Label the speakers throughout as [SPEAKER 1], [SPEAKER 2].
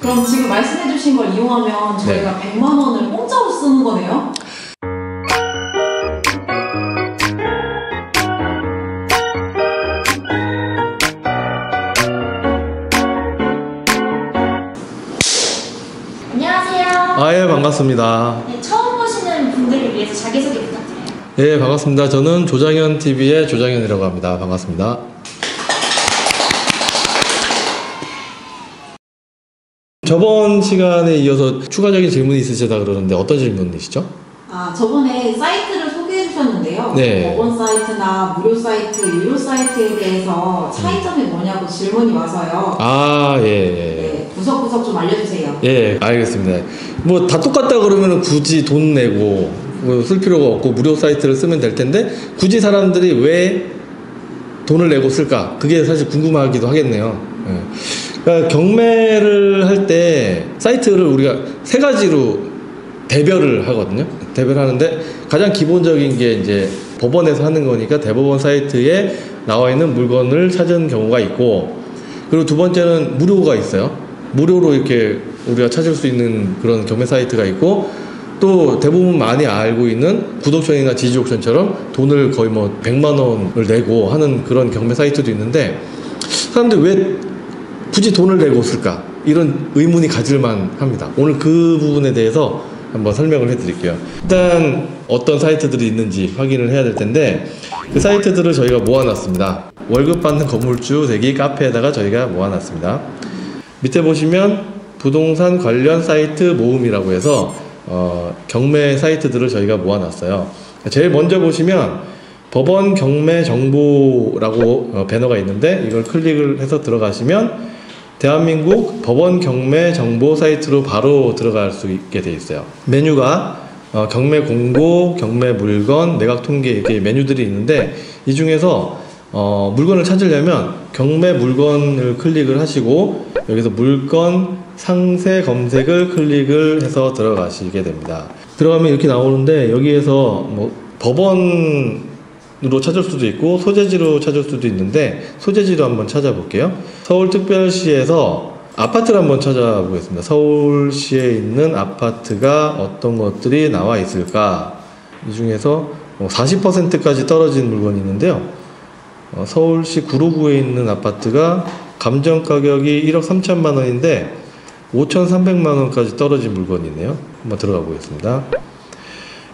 [SPEAKER 1] 그럼 지금 말씀해주신 걸 이용하면 저희가 100만 원을 공짜로 쓰는 거네요?
[SPEAKER 2] 아, 예, 반갑습니다.
[SPEAKER 3] 네, 처음 보시는 분들을 위해서 자기소개 부탁드려요.
[SPEAKER 2] 예, 반갑습니다. 저는 조장현TV의 조장현이라고 합니다. 반갑습니다. 저번 시간에 이어서 추가적인 질문이 있으시다 그러는데 어떤 질문이시죠?
[SPEAKER 1] 아, 저번에 사이트를 소개해 주셨는데요.
[SPEAKER 2] 네.
[SPEAKER 1] 법원 사이트나 무료 사이트, 유료 사이트에 대해서 차이점이 뭐냐고 질문이 와서요.
[SPEAKER 2] 아, 예, 예.
[SPEAKER 1] 네, 구석구석 좀 알려주세요.
[SPEAKER 2] 예, 알겠습니다. 뭐 다 똑같다 그러면 굳이 돈 내고 뭐 쓸 필요가 없고 무료 사이트를 쓰면 될 텐데 굳이 사람들이 왜 돈을 내고 쓸까? 그게 사실 궁금하기도 하겠네요. 예. 그러니까 경매를 할 때 사이트를 우리가 세 가지로 대별을 하거든요. 대별을 하는데 가장 기본적인 게 이제 법원에서 하는 거니까 대법원 사이트에 나와 있는 물건을 찾은 경우가 있고, 그리고 두 번째는 무료가 있어요. 무료로 이렇게 우리가 찾을 수 있는 그런 경매 사이트가 있고, 또 대부분 많이 알고 있는 구독션이나 지지옥션처럼 돈을 거의 뭐 100만 원을 내고 하는 그런 경매 사이트도 있는데, 사람들이 왜 굳이 돈을 내고 쓸까? 이런 의문이 가질만 합니다. 오늘 그 부분에 대해서 한번 설명을 해드릴게요. 일단 어떤 사이트들이 있는지 확인을 해야 될 텐데, 그 사이트들을 저희가 모아놨습니다. 월급 받는 건물주 대기 카페에다가 저희가 모아놨습니다. 밑에 보시면 부동산 관련 사이트 모음이라고 해서 경매 사이트들을 저희가 모아놨어요. 제일 먼저 보시면 법원 경매 정보라고 배너가 있는데, 이걸 클릭을 해서 들어가시면 대한민국 법원 경매 정보 사이트로 바로 들어갈 수 있게 돼 있어요. 메뉴가 경매 공고, 경매 물건, 매각 통계 이렇게 메뉴들이 있는데, 이 중에서 물건을 찾으려면 경매 물건을 클릭을 하시고 여기서 물건 상세 검색을 클릭을 해서 들어가시게 됩니다. 들어가면 이렇게 나오는데, 여기에서 뭐 법원으로 찾을 수도 있고 소재지로 찾을 수도 있는데, 소재지로 한번 찾아볼게요. 서울특별시에서 아파트를 한번 찾아보겠습니다. 서울시에 있는 아파트가 어떤 것들이 나와 있을까? 이 중에서 40%까지 떨어진 물건이 있는데요. 서울시 구로구에 있는 아파트가 감정가격이 1억 3천만 원인데 5,300만 원까지 떨어진 물건이네요. 한번 들어가 보겠습니다.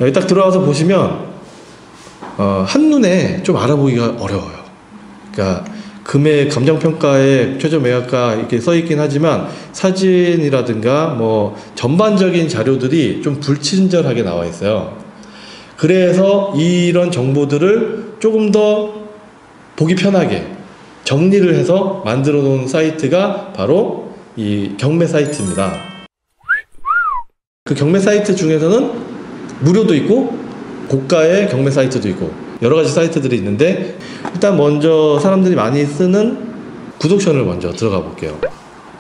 [SPEAKER 2] 여기 딱 들어와서 보시면 한눈에 좀 알아보기가 어려워요. 그러니까 금액, 감정평가에 최저 매각가 이렇게 써있긴 하지만 사진이라든가 뭐 전반적인 자료들이 좀 불친절하게 나와 있어요. 그래서 이런 정보들을 조금 더 보기 편하게 정리를 해서 만들어 놓은 사이트가 바로 이 경매 사이트입니다. 그 경매 사이트 중에서는 무료도 있고 고가의 경매 사이트도 있고 여러 가지 사이트들이 있는데, 일단 먼저 사람들이 많이 쓰는 구독션을 먼저 들어가 볼게요.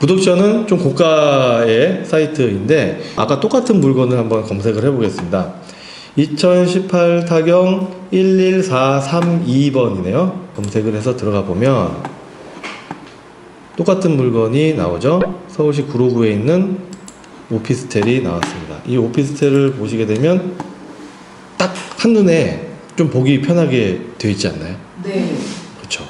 [SPEAKER 2] 구독션은 좀 고가의 사이트인데, 아까 똑같은 물건을 한번 검색을 해 보겠습니다. 2018 타경 11432번이네요. 검색을 해서 들어가 보면 똑같은 물건이 나오죠. 서울시 구로구에 있는 오피스텔이 나왔습니다. 이 오피스텔을 보시게 되면 딱 한눈에 좀 보기 편하게 되어 있지 않나요?
[SPEAKER 1] 네.
[SPEAKER 2] 그렇죠.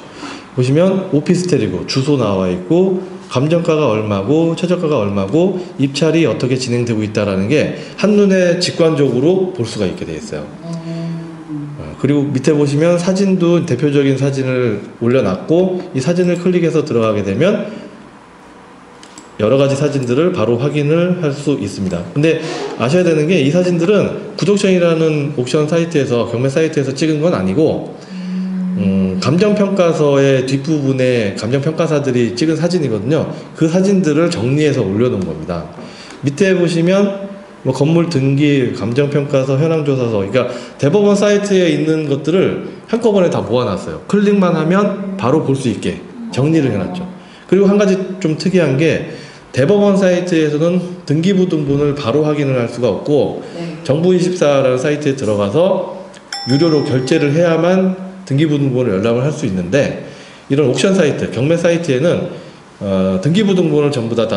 [SPEAKER 2] 보시면 오피스텔이고 주소 나와 있고 감정가가 얼마고 최저가가 얼마고 입찰이 어떻게 진행되고 있다라는 게 한눈에 직관적으로 볼 수가 있게 되어 있어요. 그리고 밑에 보시면 사진도 대표적인 사진을 올려놨고, 이 사진을 클릭해서 들어가게 되면 여러 가지 사진들을 바로 확인을 할 수 있습니다. 근데 아셔야 되는 게, 이 사진들은 구독션이라는 옥션 사이트에서, 경매 사이트에서 찍은 건 아니고 감정평가서의 뒷부분에 감정평가사들이 찍은 사진이거든요. 그 사진들을 정리해서 올려놓은 겁니다. 밑에 보시면 뭐 건물 등기, 감정평가서, 현황조사서, 그러니까 대법원 사이트에 있는 것들을 한꺼번에 다 모아놨어요. 클릭만 하면 바로 볼 수 있게 정리를 해놨죠. 그리고 한 가지 좀 특이한 게, 대법원 사이트에서는 등기부 등본을 바로 확인을 할 수가 없고, 정부24라는 사이트에 들어가서 유료로 결제를 해야만 등기부 등본을 열람을 할 수 있는데, 이런 옥션 사이트, 경매 사이트에는 등기부 등본을 전부 다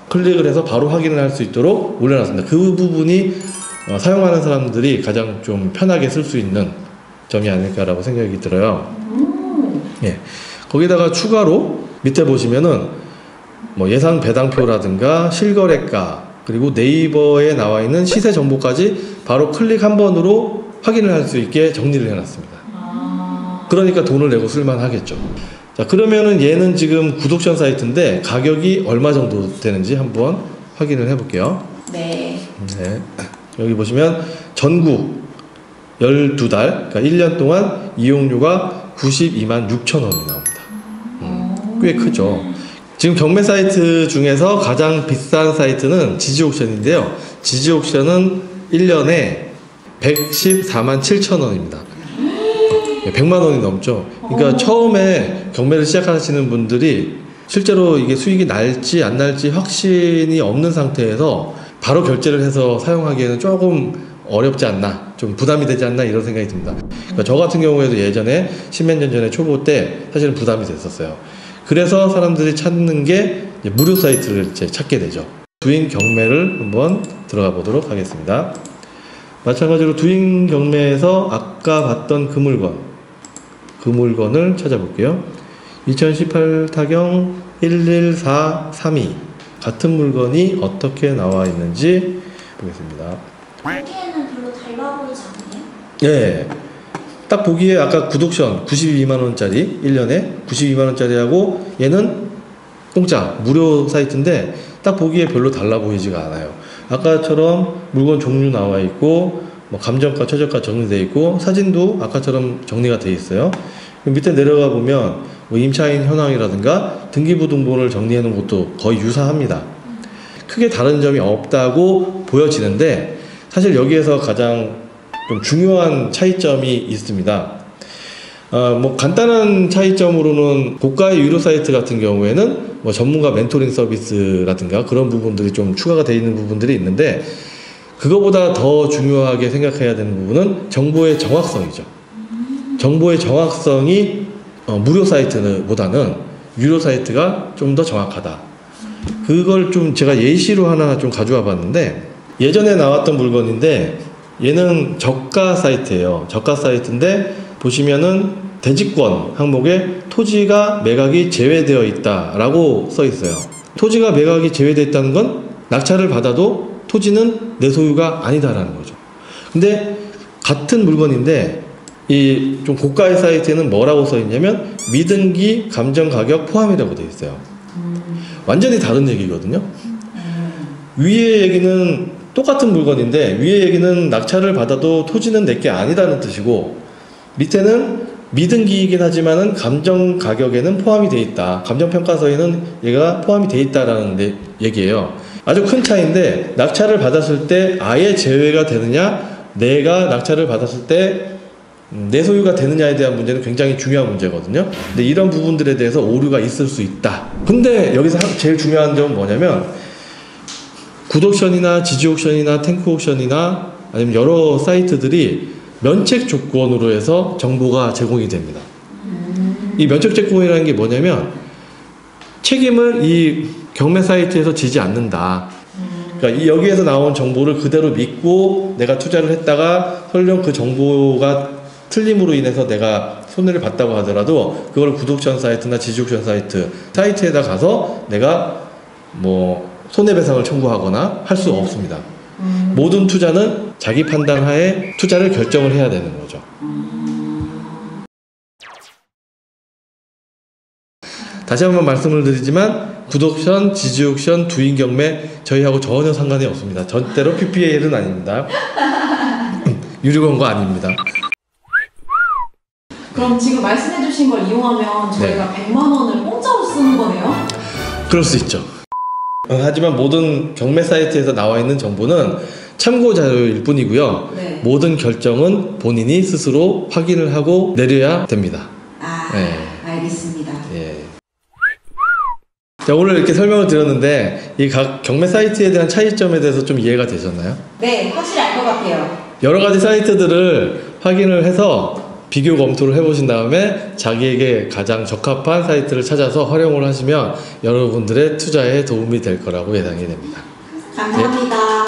[SPEAKER 2] 클릭을 해서 바로 확인을 할 수 있도록 올려놨습니다. 그 부분이 사용하는 사람들이 가장 좀 편하게 쓸 수 있는 점이 아닐까라고 생각이 들어요. 예. 거기다가 추가로 밑에 보시면은 뭐 예상 배당표라든가 실거래가 그리고 네이버에 나와 있는 시세 정보까지 바로 클릭 한 번으로 확인을 할 수 있게 정리를 해놨습니다. 그러니까 돈을 내고 쓸만하겠죠. 자, 그러면은 얘는 지금 구독션 사이트인데 가격이 얼마 정도 되는지 한번 확인을 해볼게요.
[SPEAKER 1] 네.
[SPEAKER 2] 네. 여기 보시면 전국 12달, 그러니까 1년 동안 이용료가 92만 6천 원이 나옵니다. 꽤 크죠. 지금 경매 사이트 중에서 가장 비싼 사이트는 지지옥션인데요. 지지옥션은 1년에 114만 7천 원입니다. 100만 원이 넘죠. 그러니까 처음에 경매를 시작하시는 분들이 실제로 이게 수익이 날지 안 날지 확신이 없는 상태에서 바로 결제를 해서 사용하기에는 조금 어렵지 않나, 좀 부담이 되지 않나 이런 생각이 듭니다. 그러니까 저 같은 경우에도 예전에 10몇 년 전에 초보 때 사실은 부담이 됐었어요. 그래서 사람들이 찾는 게 무료 사이트를 이제 찾게 되죠. 두인 경매를 한번 들어가 보도록 하겠습니다. 마찬가지로 두인 경매에서 아까 봤던 그 물건을 찾아볼게요. 2018 타경 11432 같은 물건이 어떻게 나와 있는지 보겠습니다.
[SPEAKER 3] 보기에는 별로 달라 보이지 않네요?
[SPEAKER 2] 네. 딱 보기에 아까 구독션 92만원짜리 1년에 92만원짜리하고 얘는 공짜 무료 사이트인데 딱 보기에 별로 달라 보이지가 않아요. 아까처럼 물건 종류 나와 있고 뭐 감정가 최저가 정리되어 있고 사진도 아까처럼 정리가 되어 있어요. 밑에 내려가 보면 뭐 임차인 현황이라든가 등기부등본을 정리해 놓은 것도 거의 유사합니다. 크게 다른 점이 없다고 보여지는데 사실 여기에서 가장 좀 중요한 차이점이 있습니다. 뭐 간단한 차이점으로는 고가의 유료 사이트 같은 경우에는 뭐 전문가 멘토링 서비스라든가 그런 부분들이 좀 추가가 되어 있는 부분들이 있는데 그거보다 더 중요하게 생각해야 되는 부분은 정보의 정확성이죠. 정보의 정확성이 무료 사이트보다는 유료 사이트가 좀 더 정확하다. 그걸 좀 제가 예시로 하나 좀 가져와 봤는데 예전에 나왔던 물건인데 얘는 저가 사이트예요. 저가 사이트인데 보시면은 대지권 항목에 토지가 매각이 제외되어 있다라고 써 있어요. 토지가 매각이 제외되어 있다는 건 낙찰을 받아도 토지는 내 소유가 아니다라는 거죠. 근데 같은 물건인데 이 좀 고가의 사이트에는 뭐라고 써 있냐면 미등기 감정 가격 포함이라고 되어 있어요. 완전히 다른 얘기거든요. 위의 얘기는 똑같은 물건인데 위의 얘기는 낙찰을 받아도 토지는 내게 아니다는 뜻이고 밑에는 미등기이긴 하지만은 감정 가격에는 포함이 돼 있다. 감정 평가서에는 얘가 포함이 돼 있다라는 얘기예요. 아주 큰 차이인데 낙찰을 받았을 때 아예 제외가 되느냐, 내가 낙찰을 받았을 때 내 소유가 되느냐에 대한 문제는 굉장히 중요한 문제거든요. 근데 이런 부분들에 대해서 오류가 있을 수 있다. 근데 여기서 제일 중요한 점은 뭐냐면 굿옥션이나 지지옥션이나 탱크옥션이나 아니면 여러 사이트들이 면책 조건으로 해서 정보가 제공이 됩니다. 이 면책 조건이라는 게 뭐냐면 책임을 이 경매 사이트에서 지지 않는다. 그러니까 여기에서 나온 정보를 그대로 믿고 내가 투자를 했다가 설령 그 정보가 틀림으로 인해서 내가 손해를 봤다고 하더라도 그걸 구독션 사이트나 지지옥션 사이트에다 가서 내가 뭐 손해배상을 청구하거나 할 수 없습니다. 모든 투자는 자기 판단하에 투자를 결정을 해야 되는 거죠. 다시 한번 말씀을 드리지만 구독션, 지지옥션, 두인 경매 저희하고 전혀 상관이 없습니다. 절대로 PPL은 아닙니다. 유료 광고 아닙니다.
[SPEAKER 1] 그럼 지금 말씀해주신 걸 이용하면 저희가 100만 원을 공짜로 쓰는 거네요?
[SPEAKER 2] 그럴 수 있죠. 하지만 모든 경매 사이트에서 나와 있는 정보는 참고 자료일 뿐이고요.
[SPEAKER 1] 네.
[SPEAKER 2] 모든 결정은 본인이 스스로 확인을 하고 내려야 됩니다. 네.
[SPEAKER 1] 알겠습니다.
[SPEAKER 2] 예. 자, 오늘 이렇게 설명을 드렸는데 이 각 경매 사이트에 대한 차이점에 대해서 좀 이해가 되셨나요?
[SPEAKER 1] 네, 확실히 알 것 같아요.
[SPEAKER 2] 여러 가지 사이트들을 확인을 해서 비교 검토를 해보신 다음에 자기에게 가장 적합한 사이트를 찾아서 활용을 하시면 여러분들의 투자에 도움이 될 거라고 예상이 됩니다.
[SPEAKER 1] 감사합니다.